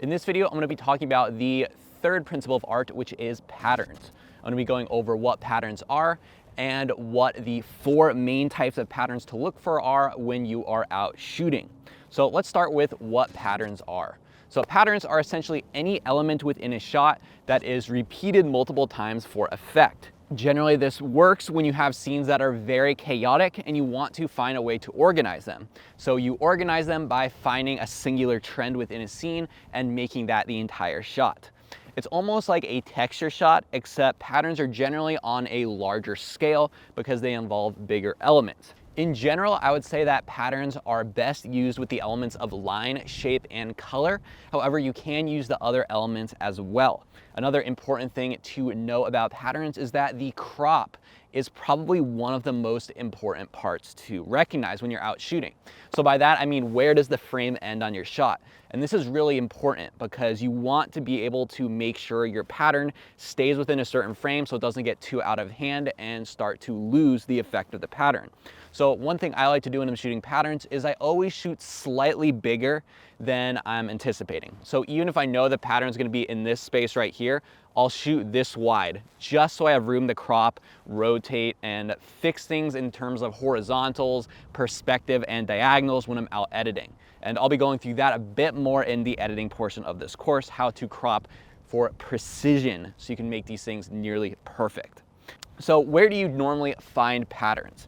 In this video, I'm going to be talking about the third principle of art, which is patterns. I'm going to be going over what patterns are and what the 4 main types of patterns to look for are when you are out shooting. So let's start with what patterns are. So patterns are essentially any element within a shot that is repeated multiple times for effect. Generally, this works when you have scenes that are very chaotic and you want to find a way to organize them. So you organize them by finding a singular trend within a scene and making that the entire shot. It's almost like a texture shot, except patterns are generally on a larger scale because they involve bigger elements. In general, I would say that patterns are best used with the elements of line, shape, and color. However, you can use the other elements as well. Another important thing to know about patterns is that the crop is probably one of the most important parts to recognize when you're out shooting. So by that, I mean, where does the frame end on your shot? And this is really important because you want to be able to make sure your pattern stays within a certain frame so it doesn't get too out of hand and start to lose the effect of the pattern. So one thing I like to do when I'm shooting patterns is I always shoot slightly bigger than I'm anticipating. So even if I know the pattern is going to be in this space right here, I'll shoot this wide just so I have room to crop, rotate, and fix things in terms of horizontals, perspective, and diagonals when I'm out editing. And I'll be going through that a bit more in the editing portion of this course, how to crop for precision so you can make these things nearly perfect. So where do you normally find patterns?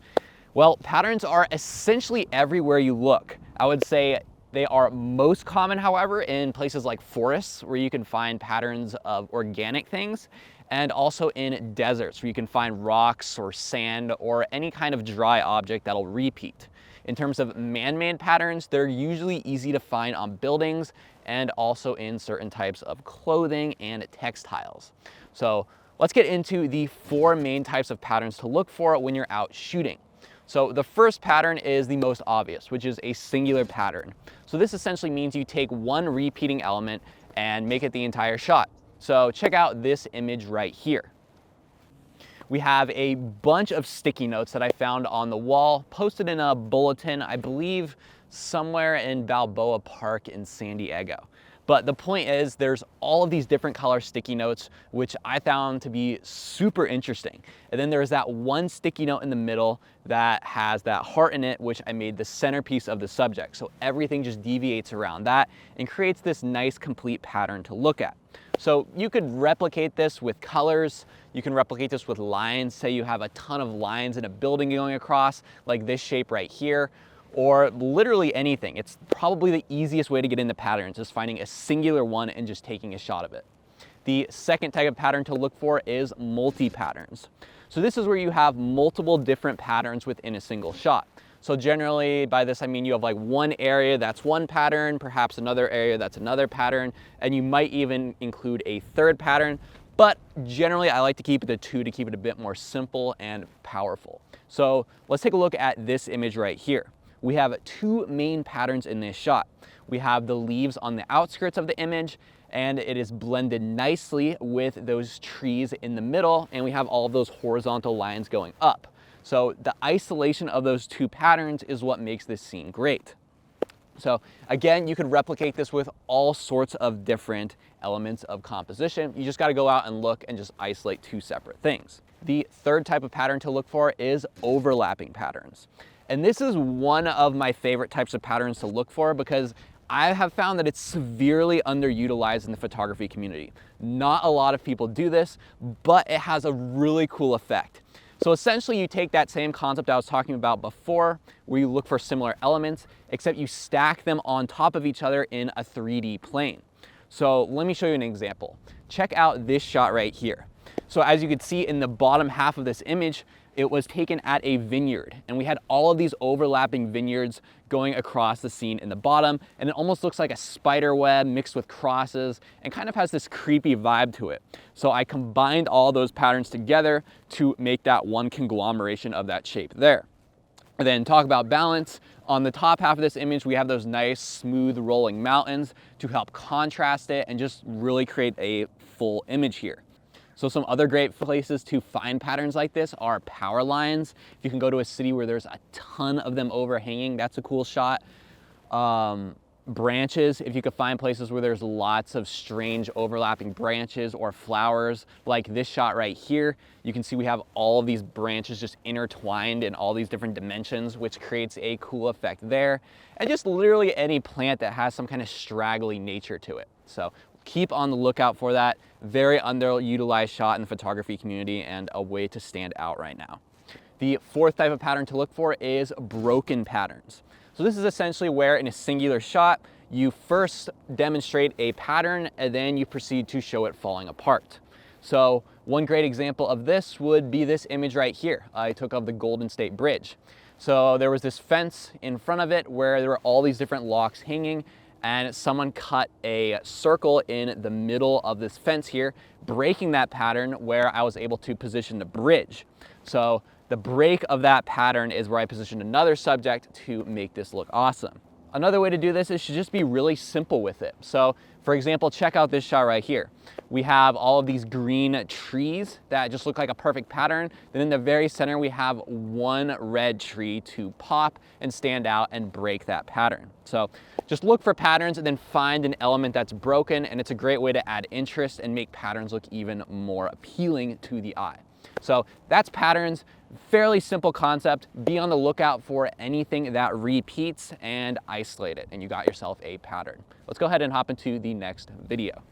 Well, patterns are essentially everywhere you look. I would say they are most common, however, in places like forests where you can find patterns of organic things, and also in deserts where you can find rocks or sand or any kind of dry object that'll repeat. In terms of man-made patterns, they're usually easy to find on buildings and also in certain types of clothing and textiles. So let's get into the 4 main types of patterns to look for when you're out shooting. So the first pattern is the most obvious, which is a singular pattern. So this essentially means you take one repeating element and make it the entire shot. So check out this image right here. We have a bunch of sticky notes that I found on the wall, posted in a bulletin, I believe somewhere in Balboa Park in San Diego. But the point is, there's all of these different color sticky notes, which I found to be super interesting. And then there's that one sticky note in the middle that has that heart in it, which I made the centerpiece of the subject. So everything just deviates around that and creates this nice complete pattern to look at. So you could replicate this with colors. You can replicate this with lines. Say you have a ton of lines in a building going across, like this shape right here, or literally anything. It's probably the easiest way to get into patterns, is finding a singular one and just taking a shot of it. The second type of pattern to look for is multi-patterns. So this is where you have multiple different patterns within a single shot. So generally, by this I mean you have like one area that's one pattern, perhaps another area that's another pattern, and you might even include a third pattern. But generally, I like to keep it to 2 to keep it a bit more simple and powerful. So let's take a look at this image right here. We have 2 main patterns in this shot. We have the leaves on the outskirts of the image, and it is blended nicely with those trees in the middle, and we have all of those horizontal lines going up. So the isolation of those 2 patterns is what makes this scene great. So again, you could replicate this with all sorts of different elements of composition. You just got to go out and look and just isolate 2 separate things. The third type of pattern to look for is overlapping patterns. And this is one of my favorite types of patterns to look for because I have found that it's severely underutilized in the photography community. Not a lot of people do this, but it has a really cool effect. So essentially you take that same concept I was talking about before, where you look for similar elements, except you stack them on top of each other in a 3D plane. So let me show you an example. Check out this shot right here. So as you can see in the bottom half of this image, it was taken at a vineyard, and we had all of these overlapping vineyards going across the scene in the bottom, and it almost looks like a spider web mixed with crosses and kind of has this creepy vibe to it. So I combined all those patterns together to make that one conglomeration of that shape there. And then talk about balance. On the top half of this image, we have those nice smooth rolling mountains to help contrast it and just really create a full image here. So some other great places to find patterns like this are power lines. If you can go to a city where there's a ton of them overhanging, that's a cool shot. branches, if you could find places where there's lots of strange overlapping branches or flowers, like this shot right here, you can see we have all of these branches just intertwined in all these different dimensions, which creates a cool effect there. And just literally any plant that has some kind of straggly nature to it. So keep on the lookout for that. Very underutilized shot in the photography community and a way to stand out right now. The fourth type of pattern to look for is broken patterns. So this is essentially where in a singular shot, you first demonstrate a pattern and then you proceed to show it falling apart. So one great example of this would be this image right here I took of the Golden State Bridge. So there was this fence in front of it where there were all these different locks hanging, and someone cut a circle in the middle of this fence here, breaking that pattern where I was able to position the bridge. So the break of that pattern is where I positioned another subject to make this look awesome. Another way to do this is to just be really simple with it. So for example, check out this shot right here. We have all of these green trees that just look like a perfect pattern. Then in the very center, we have one red tree to pop and stand out and break that pattern. So just look for patterns and then find an element that's broken, and it's a great way to add interest and make patterns look even more appealing to the eye. So that's patterns, fairly simple concept. Be on the lookout for anything that repeats and isolate it, and you got yourself a pattern. Let's go ahead and hop into the next video.